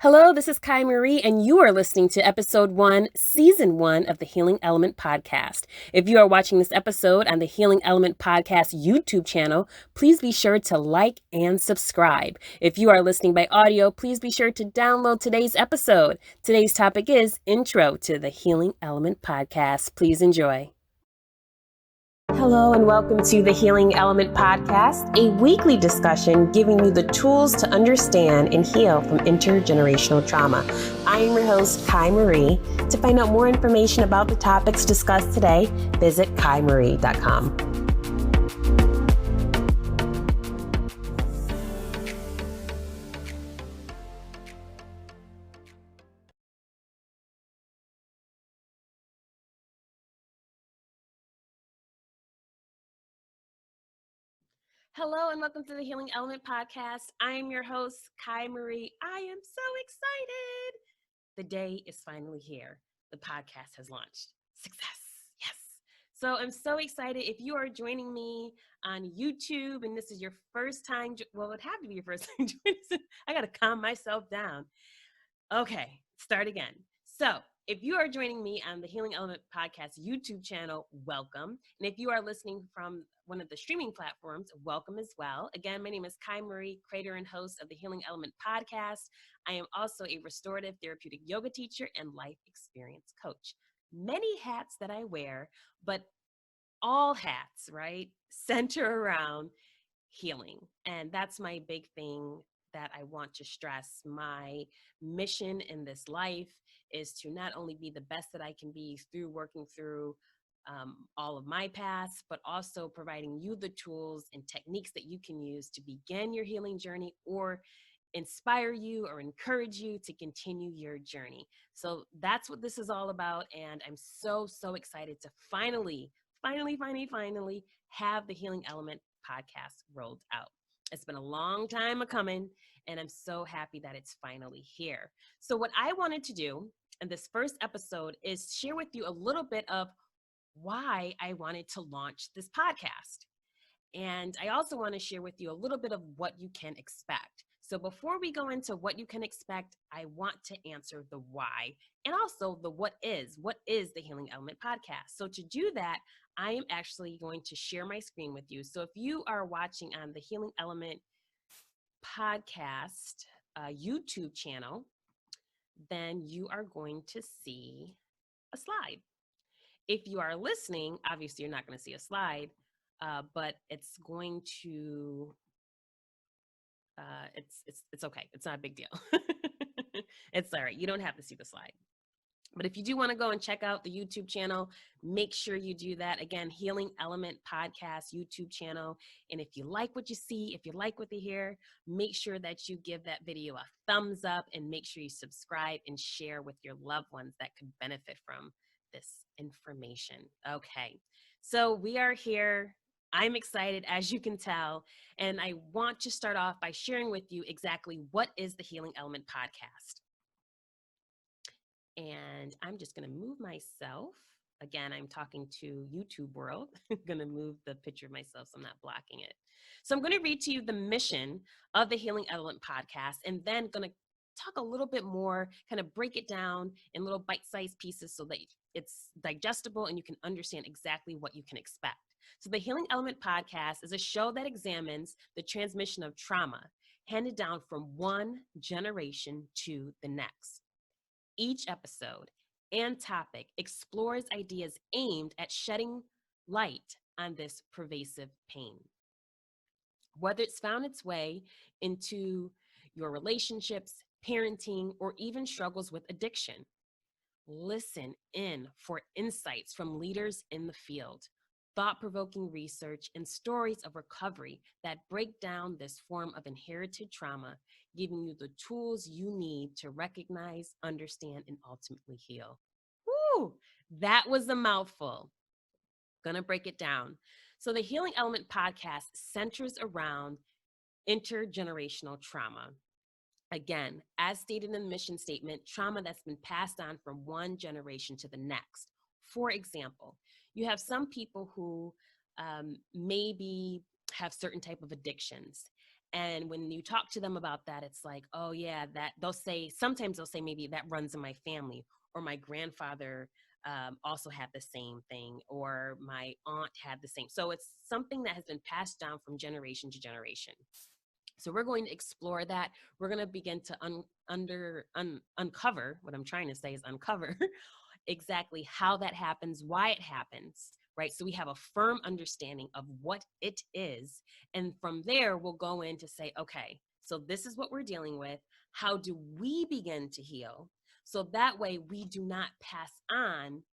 Hello, this is Kaii Marie, and you are listening to episode 1, season 1 of the Healing Element podcast. If you are watching this episode on the Healing Element podcast YouTube channel, please be sure to like and subscribe. If you are listening by audio, please be sure to download today's episode. Today's topic is Intro to the Healing Element podcast. Please enjoy. Hello and welcome to the Healing Element Podcast, a weekly discussion giving you the tools to understand and heal from intergenerational trauma. I am your host, Kaii Marie. To find out more information about the topics discussed today, visit kaimarie.com. Hello and welcome to the Healing Element Podcast. I am your host, Kaii Marie. I am so excited. The day is finally here. The podcast has launched. Success. Yes. So I'm so excited. If you are joining me on YouTube and this is your first time, well, it would have to be your first time joining us. I got to calm myself down. Okay, start again. So if you are joining me on the Healing Element Podcast YouTube channel, welcome. And if you are listening from one of the streaming platforms, welcome as well. Again, my name is Kaii Marie, creator and host of the Healing Element Podcast. I am also a restorative therapeutic yoga teacher and life experience coach. Many hats that I wear, but all hats, right, center around healing. And that's my big thing that I want to stress. My mission in this life is to not only be the best that I can be through working through all of my past, but also providing you the tools and techniques that you can use to begin your healing journey or inspire you or encourage you to continue your journey. So that's what this is all about. And I'm so excited to finally have the Healing Element podcast rolled out. It's been a long time coming, and I'm so happy that it's finally here. So what I wanted to do in this first episode is share with you a little bit of why I wanted to launch this podcast. And I also want to share with you a little bit of what you can expect. So before we go into what you can expect, I want to answer the why and also the what is the Healing Element podcast. So to do that, I am actually going to share my screen with you. So if you are watching on the Healing Element podcast YouTube channel, then you are going to see a slide. If you are listening, obviously you're not going to see a slide, but it's going to, it's okay. It's not a big deal. It's all right. You don't have to see the slide. But if you do want to go and check out the YouTube channel, make sure you do that. Again, Healing Element Podcast YouTube channel. And if you like what you see, if you like what you hear, make sure that you give that video a thumbs up and make sure you subscribe and share with your loved ones that could benefit from this information. Okay, so we are here. I'm excited, as you can tell, and I want to start off by sharing with you exactly what is the Healing Element Podcast. And I'm just going to move myself. Again, I'm talking to YouTube world. I'm going to move the picture of myself so I'm not blocking it. So I'm going to read to you the mission of the Healing Element podcast and then going to talk a little bit more, kind of break it down in little bite-sized pieces so that it's digestible and you can understand exactly what you can expect. So the Healing Element podcast is a show that examines the transmission of trauma handed down from one generation to the next. Each episode and topic explores ideas aimed at shedding light on this pervasive pain. Whether it's found its way into your relationships, parenting, or even struggles with addiction, listen in for insights from leaders in the field, thought-provoking research, and stories of recovery that break down this form of inherited trauma, giving you the tools you need to recognize, understand, and ultimately heal. Woo! That was a mouthful. Gonna break it down. So the Healing Element podcast centers around intergenerational trauma. Again, as stated in the mission statement, trauma that's been passed on from one generation to the next. For example, you have some people who maybe have certain type of addictions, And when you talk to them about that, it's like, oh yeah, that sometimes they'll say maybe that runs in my family, or my grandfather also had the same thing, or my aunt had the same. So it's something that has been passed down from generation to generation. So we're going to explore that. We're going to begin to uncover, what I'm trying to say is uncover exactly how that happens, why it happens, right? So we have a firm understanding of what it is. And from there, we'll go in to say, okay, so this is what we're dealing with. How do we begin to heal? So that way we do not pass on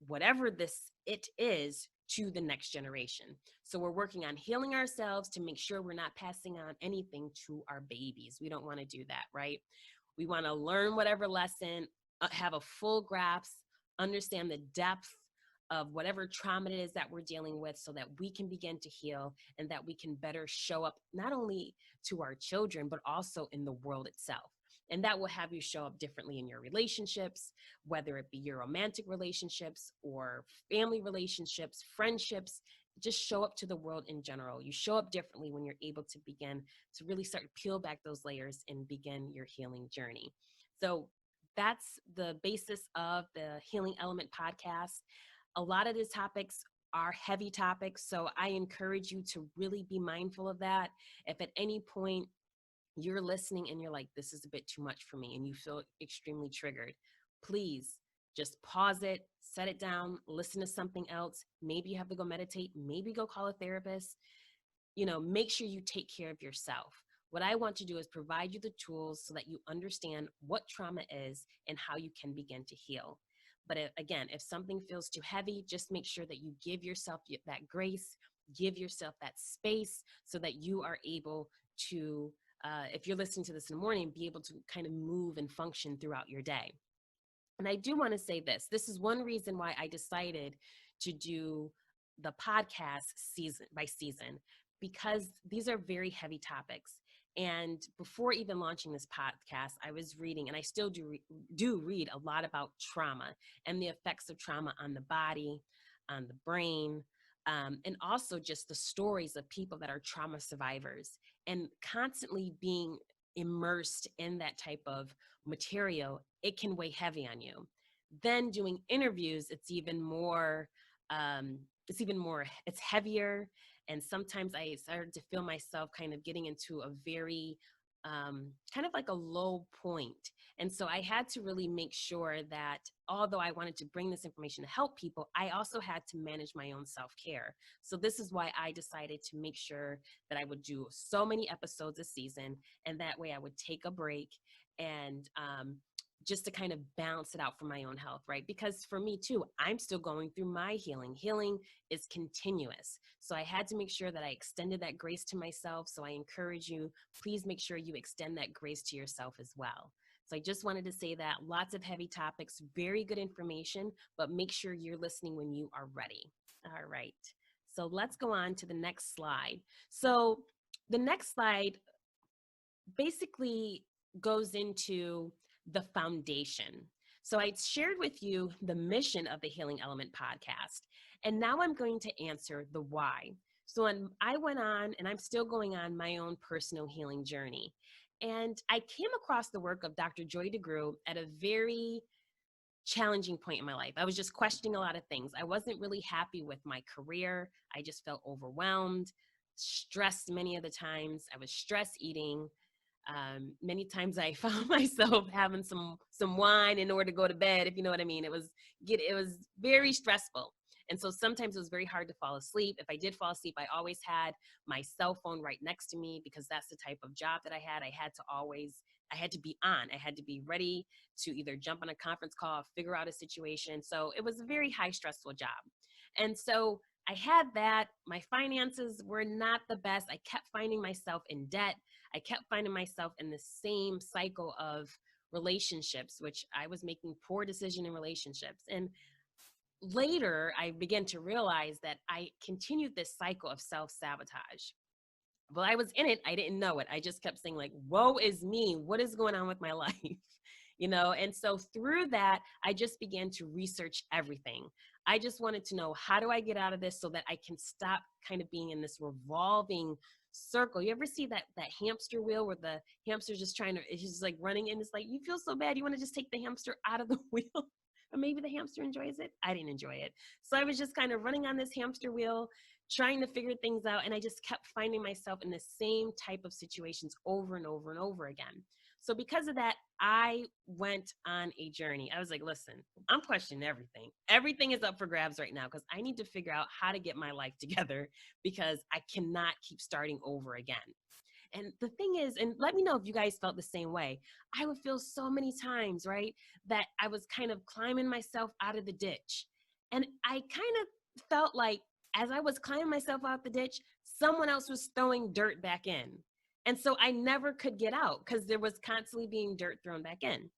whatever this it is to the next generation. So we're working on healing ourselves to make sure we're not passing on anything to our babies. We don't want to do that, right? We want to learn whatever lesson, have a full grasp, understand the depth of whatever trauma it is that we're dealing with, so that we can begin to heal and that we can better show up not only to our children, but also in the world itself. And that will have you show up differently in your relationships, whether it be your romantic relationships or family relationships, friendships. Just show up to the world in general. You show up differently when you're able to begin to really start to peel back those layers and begin your healing journey. So that's the basis of the Healing Element podcast. A lot of these topics are heavy topics, so I encourage you to really be mindful of that. If at any point you're listening and you're like, this is a bit too much for me, and you feel extremely triggered, please just pause it, set it down, listen to something else. Maybe you have to go meditate, maybe go call a therapist. Make sure you take care of yourself. What I want to do is provide you the tools so that you understand what trauma is and how you can begin to heal. But again, if something feels too heavy, just make sure that you give yourself that grace, give yourself that space, so that you are able to, if you're listening to this in the morning, be able to kind of move and function throughout your day. And I do want to say this. This is one reason why I decided to do the podcast season by season, because these are very heavy topics. And before even launching this podcast, I was reading, and I still do read a lot about trauma and the effects of trauma on the body, on the brain, and also just the stories of people that are trauma survivors, and constantly being immersed in that type of material, it can weigh heavy on you. Then doing interviews, it's heavier. And sometimes I started to feel myself kind of getting into a very kind of like a low point. And so I had to really make sure that although I wanted to bring this information to help people, I also had to manage my own self-care. So this is why I decided to make sure that I would do so many episodes a season, and that way I would take a break and just to kind of balance it out for my own health, right? Because for me too, I'm still going through my healing. Healing is continuous. So I had to make sure that I extended that grace to myself. So I encourage you, please make sure you extend that grace to yourself as well. So I just wanted to say that lots of heavy topics, very good information, but make sure you're listening when you are ready. All right. So let's go on to the next slide. So the next slide basically goes into the foundation. So I shared with you the mission of the Healing Element podcast, and now I'm going to answer the why. So I went on, and I'm still going on my own personal healing journey. And I came across the work of Dr. Joy DeGruy at a very challenging point in my life. I was just questioning a lot of things. I wasn't really happy with my career. I just felt overwhelmed, stressed many of the times. I was stress eating. Many times I found myself having some wine in order to go to bed, if you know what I mean. It was very stressful. And so sometimes it was very hard to fall asleep. If I did fall asleep, I always had my cell phone right next to me, because that's the type of job that I had. I had to be on. I had to be ready to either jump on a conference call, figure out a situation. So it was a very high stressful job. And so I had that. My finances were not the best. I kept finding myself in debt. I kept finding myself in the same cycle of relationships, which I was making poor decisions in relationships. And later, I began to realize that I continued this cycle of self-sabotage. Well, I was in it. I didn't know it. I just kept saying, like, woe is me. What is going on with my life? And so through that, I just began to research everything. I just wanted to know, how do I get out of this so that I can stop kind of being in this revolving circle. You ever see that hamster wheel where the hamster's just it's just like running, and it's like, you feel so bad. You want to just take the hamster out of the wheel. Or maybe the hamster enjoys it. I didn't enjoy it. So I was just kind of running on this hamster wheel, trying to figure things out. And I just kept finding myself in the same type of situations over and over and over again. So because of that, I went on a journey. I was like, listen, I'm questioning everything. Everything is up for grabs right now because I need to figure out how to get my life together because I cannot keep starting over again. And the thing is, and let me know if you guys felt the same way. I would feel so many times, right, that I was kind of climbing myself out of the ditch. And I kind of felt like as I was climbing myself out the ditch, someone else was throwing dirt back in. And so I never could get out because there was constantly being dirt thrown back in.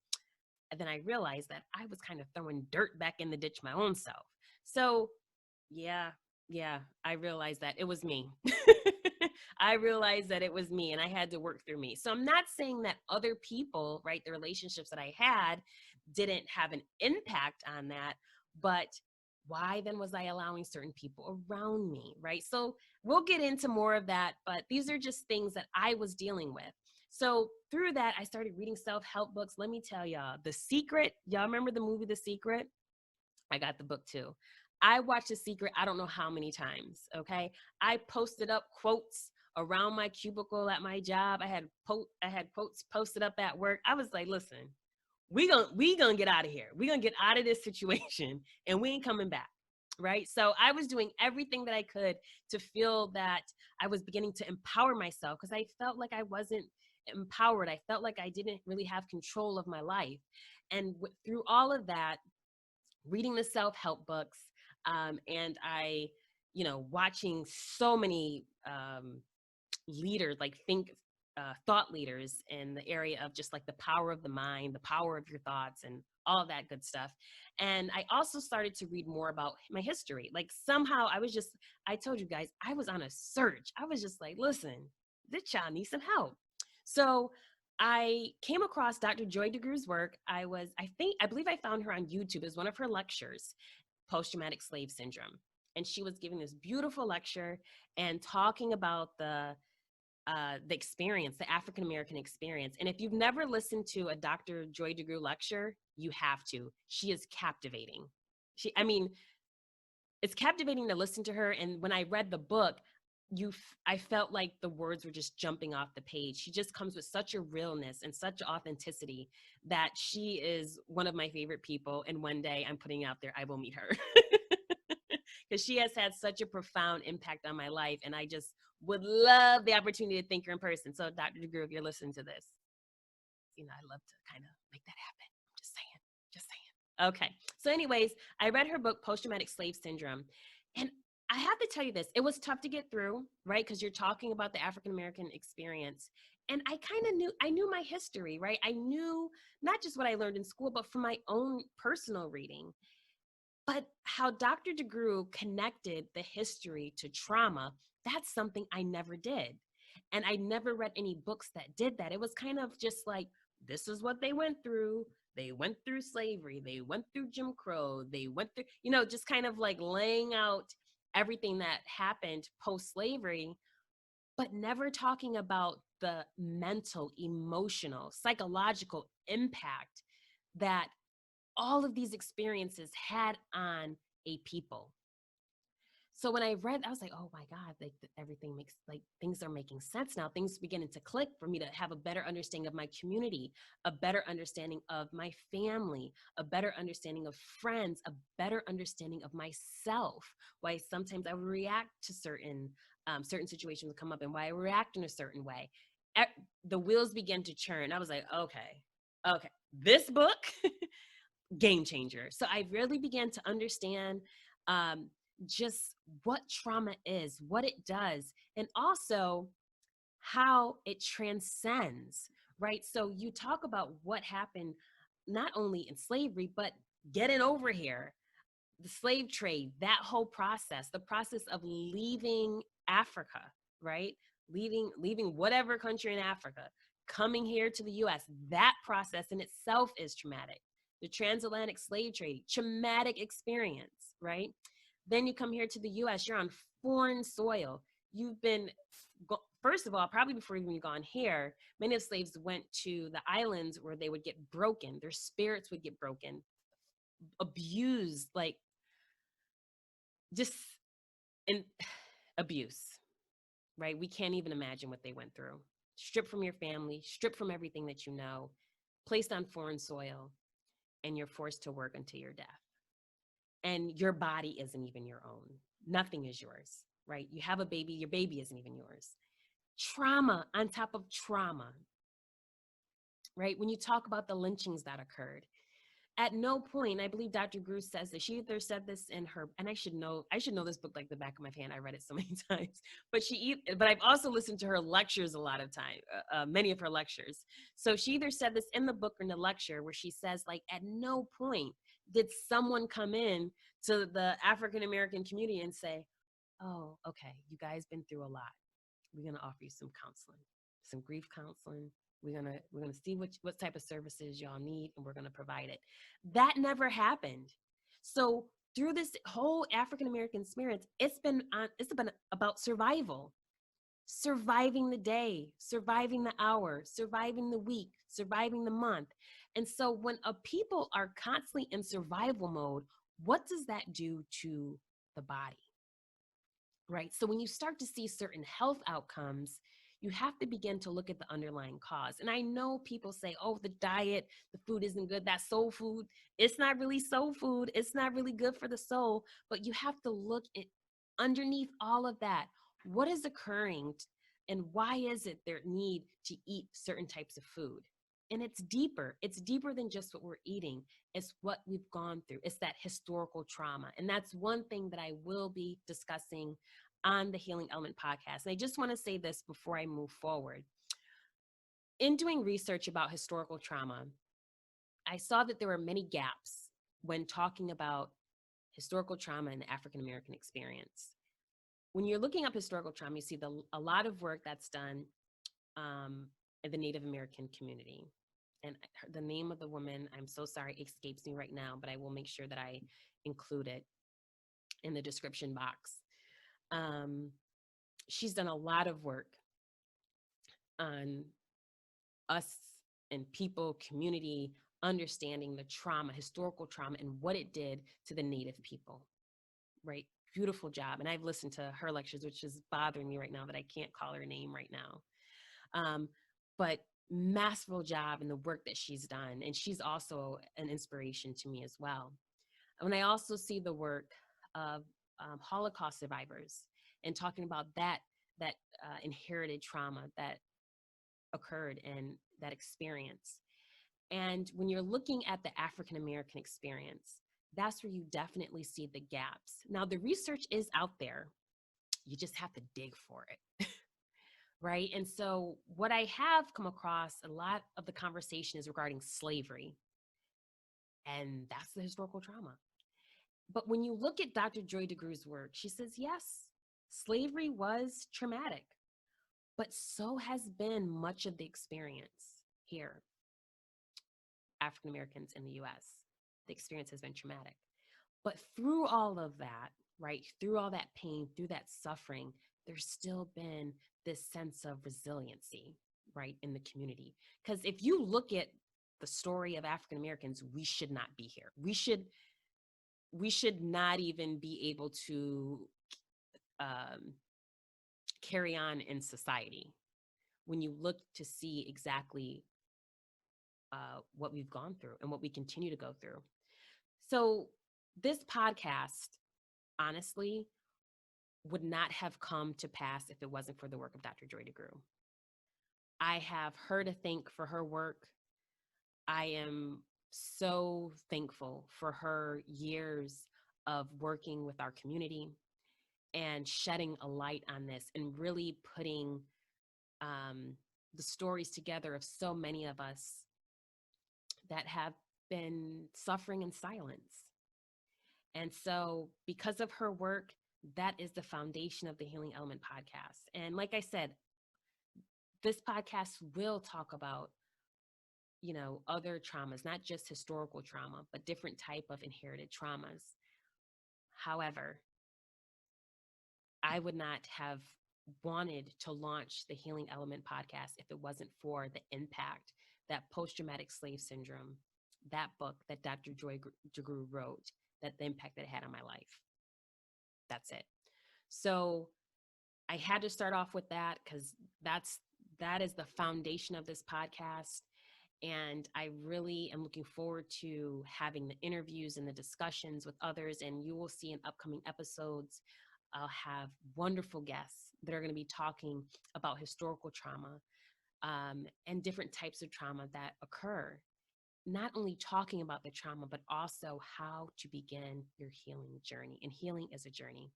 And then I realized that I was kind of throwing dirt back in the ditch my own self. So yeah, yeah, I realized that it was me. I realized that it was me and I had to work through me. So I'm not saying that other people, right, the relationships that I had didn't have an impact on that, but why then was I allowing certain people around me, right? So we'll get into more of that, but these are just things that I was dealing with. So through that, I started reading self-help books. Let me tell y'all, The Secret, y'all remember the movie The Secret? I got the book too. I watched The Secret, I don't know how many times, okay? I posted up quotes around my cubicle at my job. I had quotes posted up at work. I was like, listen, we gonna get out of here. We gonna get out of this situation and we ain't coming back. Right. So I was doing everything that I could to feel that I was beginning to empower myself because I felt like I wasn't empowered. I felt like I didn't really have control of my life. And through all of that, reading the self-help books, and I, watching so many leaders, like thought leaders in the area of just like the power of the mind, the power of your thoughts, and all of that good stuff. And I also started to read more about my history. Like somehow I told you guys, I was on a search. I was just like, listen, this child needs some help. So I came across Dr. Joy DeGruy's work. I believe I found her on YouTube as one of her lectures, post-traumatic slave syndrome. And she was giving this beautiful lecture and talking about the experience, the African-American experience. And if you've never listened to a Dr. Joy DeGruy lecture, you have to. She is captivating. It's captivating to listen to her. And when I read the book, I felt like the words were just jumping off the page. She just comes with such a realness and such authenticity that she is one of my favorite people. And one day I'm putting out there, I will meet her because she has had such a profound impact on my life. And I just would love the opportunity to thank her in person. So Dr. DeGrew, if you're listening to this, I'd love to kind of make that happen. I'm just saying, just saying. Okay. So anyways, I read her book, Post-Traumatic Slave Syndrome. And I have to tell you this, it was tough to get through, right? Because you're talking about the African-American experience. And I knew my history, right? I knew not just what I learned in school, but from my own personal reading. But how Dr. DeGrew connected the history to trauma, that's something I never did. And I never read any books that did that. It was kind of just like, this is what they went through. They went through slavery. They went through Jim Crow. They went through, just kind of like laying out everything that happened post-slavery, but never talking about the mental, emotional, psychological impact that all of these experiences had on a people. So when I read, I was like, oh my God, like everything makes, like things are making sense now. Things beginning to click for me to have a better understanding of my community, a better understanding of my family, a better understanding of friends, a better understanding of myself, why sometimes I would react to certain situations that come up and why I react in a certain way. The wheels began to churn. I was like, okay, this book, game changer. So I really began to understand just what trauma is, what it does, and also how it transcends, right? So you talk about what happened not only in slavery, but getting over here, the slave trade, that whole process, the process of leaving Africa, right? Leaving whatever country in Africa, coming here to the US, that process in itself is traumatic. The transatlantic slave trade, traumatic experience, right? Then you come here to the US, you're on foreign soil. You've been first of all, probably before even you got here, many of the slaves went to the islands where they would get broken. Their spirits would get broken, abused, like just in abuse, right? We can't even imagine what they went through. Stripped from your family, stripped from everything that you know, placed on foreign soil, and you're forced to work until your death. And your body isn't even your own. Nothing is yours, right? You have a baby, your baby isn't even yours. Trauma on top of trauma, right? When you talk about the lynchings that occurred, at no point, I believe Dr. Bruce says that she either said this in her, and I should know this book like the back of my hand. I read it so many times, but I've also listened to her lectures a lot of time, many of her lectures. So she either said this in the book or in the lecture where she says, like, at no point did someone come in to the African-American community and say, oh, okay, you guys been through a lot. We're going to offer you some counseling, some grief counseling. We're gonna see what type of services y'all need, and we're gonna provide it. That never happened. So through this whole African American experience, it's been about survival, surviving the day, surviving the hour, surviving the week, surviving the month. And so when a people are constantly in survival mode, what does that do to the body? Right? So when you start to see certain health outcomes, you have to begin to look at the underlying cause. And I know people say, oh, the diet, the food isn't good, that's soul food. It's not really soul food. It's not really good for the soul. But you have to look at underneath all of that. What is occurring and why is it their need to eat certain types of food? And it's deeper. It's deeper than just what we're eating. It's what we've gone through. It's that historical trauma. And that's one thing that I will be discussing on the Healing Element podcast. And I just want to say this before I move forward. In doing research about historical trauma, I saw that there were many gaps when talking about historical trauma and the African American experience. When you're looking up historical trauma, you see a lot of work that's done in the Native American community. And the name of the woman, I'm so sorry, escapes me right now, but I will make sure that I include it in the description box. She's done a lot of work on us and people, community, understanding the trauma, historical trauma, and what it did to the Native people, right? Beautiful job. And I've listened to her lectures, which is bothering me right now that I can't call her name right now. But masterful job in the work that she's done. And she's also an inspiration to me as well. When I also see the work of Holocaust survivors and talking about that inherited trauma that occurred and that experience. And when you're looking at the African American experience, that's where you definitely see the gaps. Now, the research is out there. You just have to dig for it. Right? And so what I have come across, a lot of the conversation is regarding slavery. And that's the historical trauma. But when you look at Dr. Joy DeGruy's work, she says, yes, slavery was traumatic, but so has been much of the experience here, African Americans in the US. The experience has been traumatic. But through all of that, right, through all that pain, through that suffering, there's still been this sense of resiliency, right, in the community. Because if you look at the story of African Americans, we should not be here. We should not even be able to carry on in society when you look to see exactly what we've gone through and what we continue to go through. So this podcast, honestly, would not have come to pass if it wasn't for the work of Dr. Joy DeGruy. I have her to thank for her work. I am so thankful for her years of working with our community and shedding a light on this and really putting the stories together of so many of us that have been suffering in silence. And so because of her work, that is the foundation of the Healing Element podcast. And like I said, this podcast will talk about, other traumas, not just historical trauma, but different type of inherited traumas. However, I would not have wanted to launch the Healing Element podcast if it wasn't for the impact that post-traumatic slave syndrome, that book that Dr. Joy DeGruy wrote, that the impact that it had on my life. That's it. So I had to start off with that because that is the foundation of this podcast. And I really am looking forward to having the interviews and the discussions with others. And you will see in upcoming episodes, I'll have wonderful guests that are going to be talking about historical trauma and different types of trauma that occur. Not only talking about the trauma, but also how to begin your healing journey. And healing is a journey,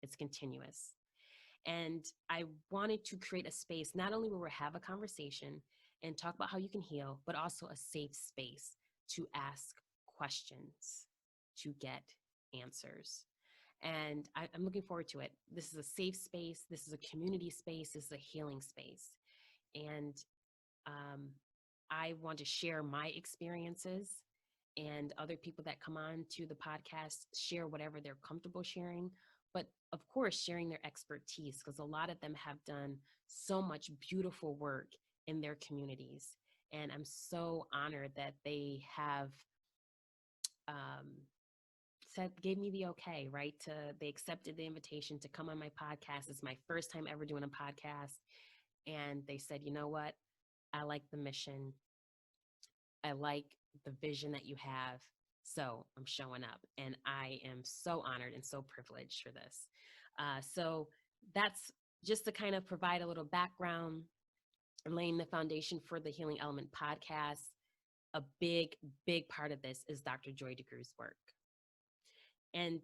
it's continuous. And I wanted to create a space, not only where we have a conversation and talk about how you can heal, but also a safe space to ask questions, to get answers. And I'm looking forward to it. This is a safe space. This is a community space. This is a healing space. And I want to share my experiences, and other people that come on to the podcast share whatever they're comfortable sharing. But of course, sharing their expertise, because a lot of them have done so much beautiful work in their communities. And I'm so honored that they have gave me the okay, right? They accepted the invitation to come on my podcast. It's my first time ever doing a podcast. And they said, you know what? I like the mission. I like the vision that you have. So I'm showing up, and I am so honored and so privileged for this. So that's just to kind of provide a little background and laying the foundation for the Healing Element podcast. A big, big part of this is Dr. Joy DeGruy's work. And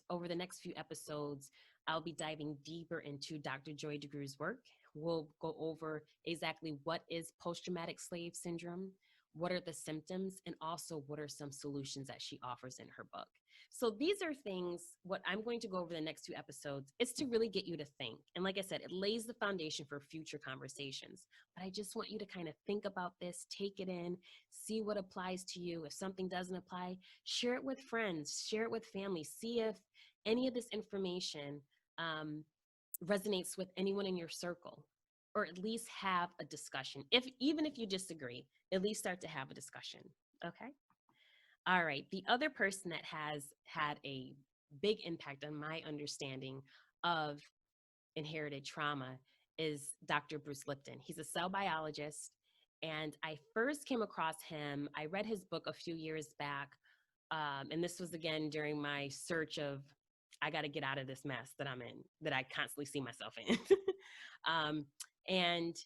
over the next few episodes, I'll be diving deeper into Dr. Joy DeGruy's work. We'll go over exactly what is post-traumatic slave syndrome, what are the symptoms, and also what are some solutions that she offers in her book. So these are things, what I'm going to go over the next two episodes is to really get you to think. And like I said, it lays the foundation for future conversations. But I just want you to kind of think about this, take it in, see what applies to you. If something doesn't apply, share it with friends, share it with family, see if any of this information resonates with anyone in your circle, or at least have a discussion. Even if you disagree, at least start to have a discussion. Okay. All right. The other person that has had a big impact on my understanding of inherited trauma is Dr. Bruce Lipton. He's a cell biologist, and I first came across him. I read his book a few years back, and this was again during my search of, I got to get out of this mess that I'm in, that I constantly see myself in. And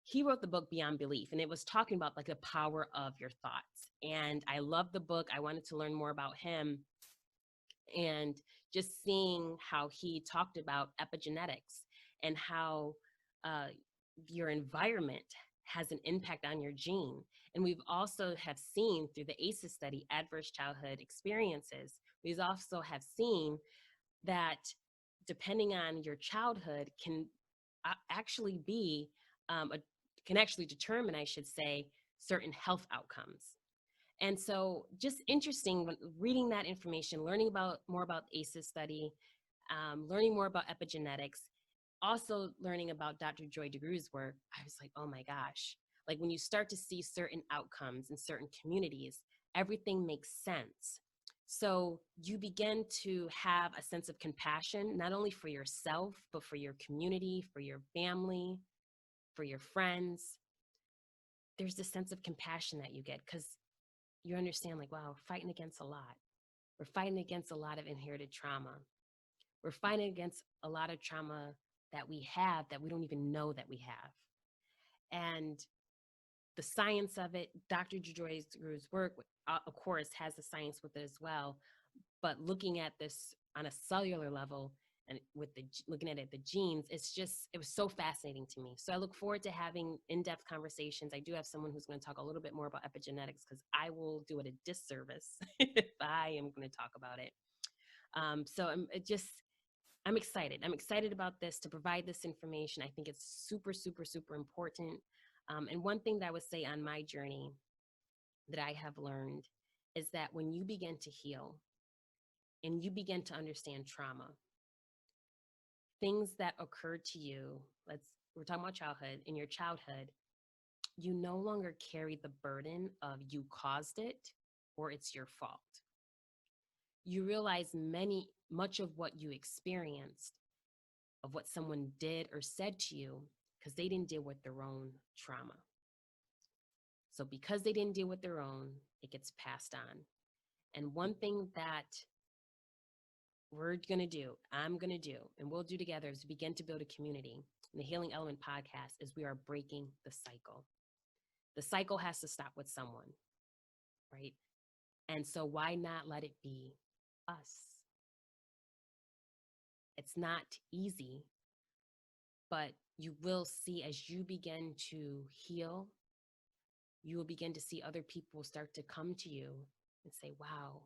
he wrote the book Beyond Belief, and it was talking about like the power of your thoughts. And I loved the book. I wanted to learn more about him, and just seeing how he talked about epigenetics and how your environment has an impact on your gene. And we've also have seen through the ACEs study, adverse childhood experiences, we also have seen that depending on your childhood can actually be can actually determine, I should say, certain health outcomes. And so just interesting when reading that information, learning more about ACEs study, learning more about epigenetics, also learning about Dr. Joy DeGruy's work, I was like, oh my gosh. Like when you start to see certain outcomes in certain communities, everything makes sense. So you begin to have a sense of compassion, not only for yourself, but for your community, for your family, for your friends. There's this sense of compassion that you get because you understand, like, wow, we're fighting against a lot. We're fighting against a lot of inherited trauma. We're fighting against a lot of trauma that we have that we don't even know that we have. And the science of it, Dr. Joy DeGruy's work, of course, has the science with it as well. But looking at this on a cellular level and looking at it, the genes, it was so fascinating to me. So I look forward to having in-depth conversations. I do have someone who's going to talk a little bit more about epigenetics because I will do it a disservice if I am going to talk about it. So I'm excited. I'm excited about this, to provide this information. I think it's super, super, super important. And one thing that I would say on my journey that I have learned is that when you begin to heal and you begin to understand trauma, things that occurred to you, we're talking about childhood, in your childhood, you no longer carry the burden of you caused it or it's your fault. You realize much of what you experienced, of what someone did or said to you, because they didn't deal with their own trauma. So because they didn't deal with their own, it gets passed on. And one thing that I'm going to do, and we'll do together as we begin to build a community in the Healing Element podcast, is we are breaking the cycle. The cycle has to stop with someone, right? And so why not let it be us? It's not easy, but you will see as you begin to heal, you will begin to see other people start to come to you and say, wow,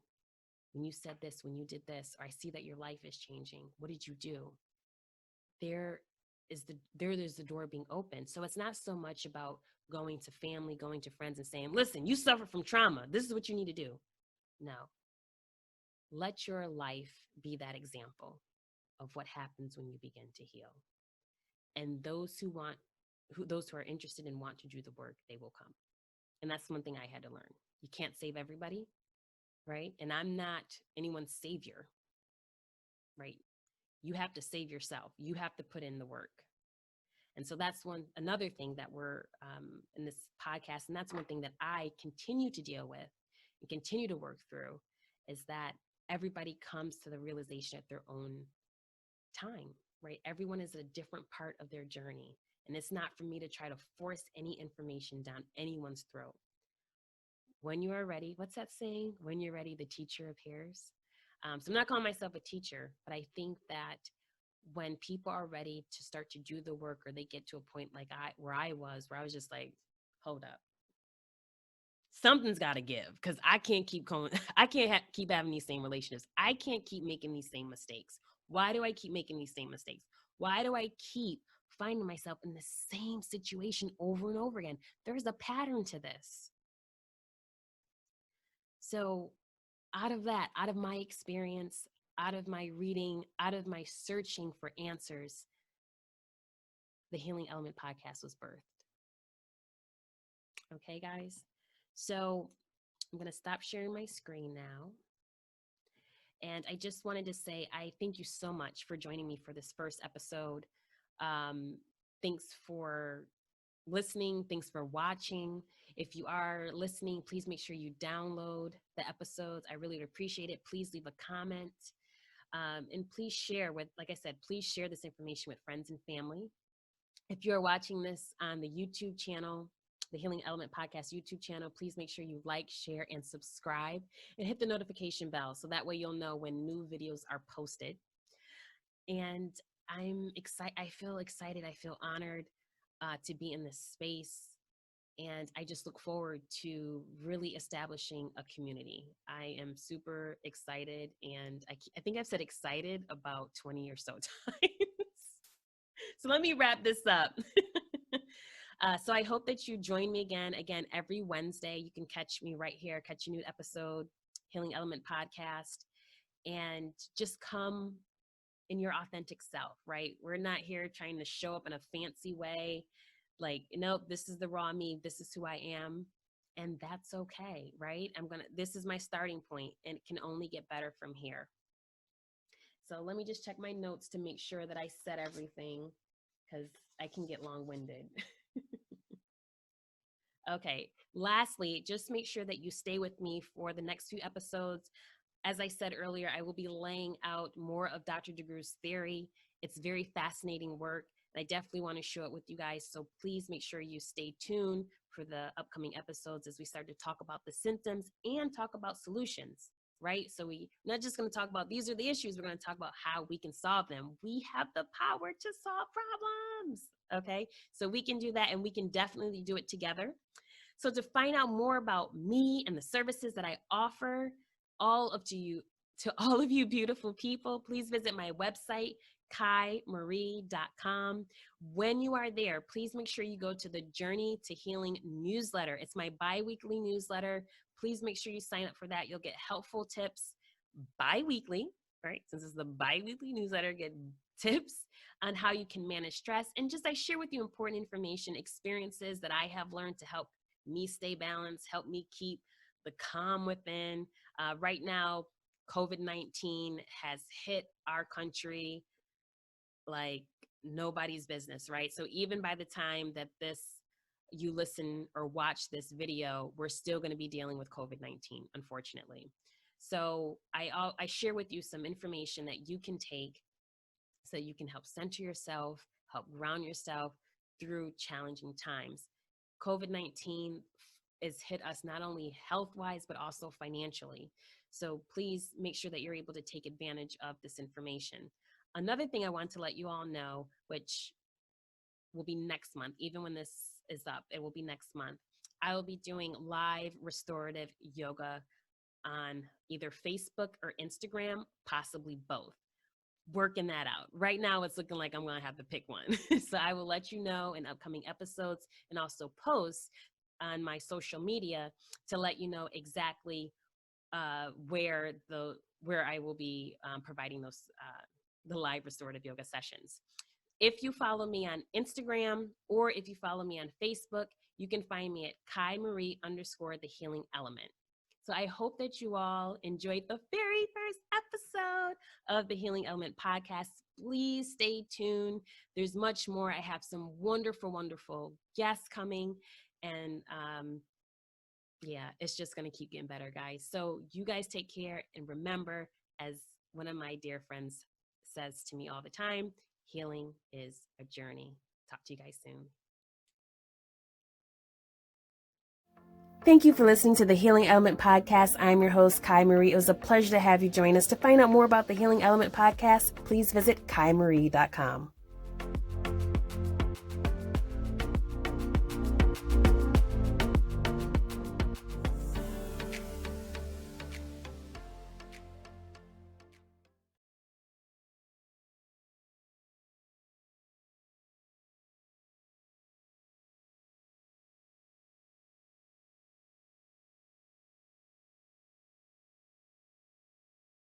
when you said this, when you did this, or I see that your life is changing. What did you do? There's the door being opened. So it's not so much about going to family, going to friends and saying, listen, you suffer from trauma. This is what you need to do. No. Let your life be that example of what happens when you begin to heal. And those who are interested and want to do the work, they will come. And that's one thing I had to learn. You can't save everybody, right? And I'm not anyone's savior, right? You have to save yourself. You have to put in the work. And so that's another thing that we're in this podcast. And that's one thing that I continue to deal with and continue to work through, is that everybody comes to the realization at their own time, right? Everyone is at a different part of their journey. And it's not for me to try to force any information down anyone's throat. When you are ready, what's that saying? When you're ready, the teacher appears. So I'm not calling myself a teacher, but I think that when people are ready to start to do the work, or they get to a point like where I was just like, hold up. Something's got to give, because I can't keep going. I can't keep having these same relationships. I can't keep making these same mistakes. Why do I keep making these same mistakes? Why do I keep finding myself in the same situation over and over again? There's a pattern to this. So out of my experience, out of my reading, out of my searching for answers, the Healing Element podcast was birthed. Okay, guys? So I'm going to stop sharing my screen now. And I just wanted to say, I thank you so much for joining me for this first episode. Thanks for listening. Thanks for watching. If you are listening, please make sure you download the episodes. I really would appreciate it. Please leave a comment. And please share like I said, please share this information with friends and family. If you're watching this on the YouTube channel, the Healing Element Podcast YouTube channel, please make sure you like, share, and subscribe, and hit the notification bell so that way you'll know when new videos are posted. And I'm excited. I feel excited. I feel honored to be in this space. And I just look forward to really establishing a community. I am super excited. And I think I've said excited about 20 or so times. So let me wrap this up. So I hope that you join me again, every Wednesday. You can catch me right here, catch a new episode, Healing Element Podcast, and just come in your authentic self, right? We're not here trying to show up in a fancy way. Like, nope, this is the raw me. This is who I am. And that's okay, right? This is my starting point, and it can only get better from here. So let me just check my notes to make sure that I said everything, because I can get long-winded. Okay. Lastly, just make sure that you stay with me for the next few episodes. As I said earlier, I will be laying out more of Dr. DeGroo's theory. It's very fascinating work, and I definitely want to share it with you guys. So please make sure you stay tuned for the upcoming episodes as we start to talk about the symptoms and talk about solutions, right? So we're not just going to talk about these are the issues. We're going to talk about how we can solve them. We have the power to solve problems, okay? So we can do that, and we can definitely do it together. So to find out more about me and the services that I offer, to all of you beautiful people, please visit my website, KaiiMarie.com. When you are there, please make sure you go to the Journey to Healing newsletter. It's my bi-weekly newsletter. Please make sure you sign up for that. You'll get helpful tips bi-weekly, right? Since it's the bi-weekly newsletter, get tips on how you can manage stress. And just I share with you important information, experiences that I have learned to help me stay balanced, help me keep the calm within. Right now, COVID-19 has hit our country like nobody's business, right? So even by the time that you listen or watch this video, we're still going to be dealing with COVID-19, unfortunately. So I share with you some information that you can take so you can help center yourself, help ground yourself through challenging times. COVID-19 has hit us not only health-wise, but also financially. So please make sure that you're able to take advantage of this information. Another thing I want to let you all know, which will be next month, even when this is up, it will be next month. I will be doing live restorative yoga on either Facebook or Instagram, possibly both. Working that out. Right now, it's looking like I'm going to have to pick one. So I will let you know in upcoming episodes and also post on my social media to let you know exactly where I will be providing those the live restorative yoga sessions. If you follow me on Instagram or if you follow me on Facebook, you can find me at Kaii Marie _the healing element. So I hope that you all enjoyed the very first episode of the Healing Element podcast. Please stay tuned. There's much more. I have some wonderful, wonderful guests coming. And yeah, it's just going to keep getting better, guys. So you guys take care. And remember, as one of my dear friends says to me all the time, healing is a journey. Talk to you guys soon. Thank you for listening to the Healing Element Podcast. I'm your host, Kaii Marie. It was a pleasure to have you join us. To find out more about the Healing Element Podcast, please visit KaiiMarie.com.